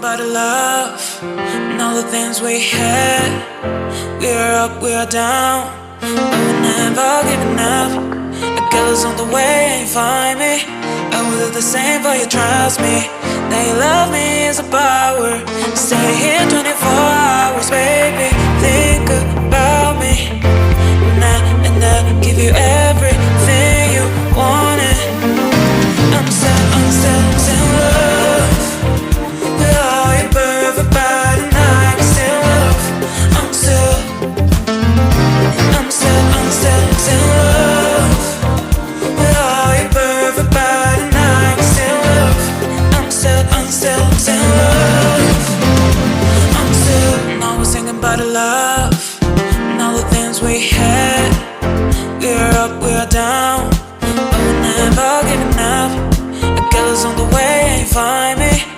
about the love and all the things we had. We are up, we are down, but we're never giving up. A girl is on the way and you find me. I will do the same for you, trust me. That you love me is a power. Stay here 24 hours, baby. Think about me now, and I'll give you everything you wanted. I'm still in love with all your perfect body, and I can still love. I'm still in love with all your perfect body, and I can still love. I'm still in love. I'm still always thinking about the love and all the things we had. We're up, we're down, but we're never giving up. A girl is on the way and you find me.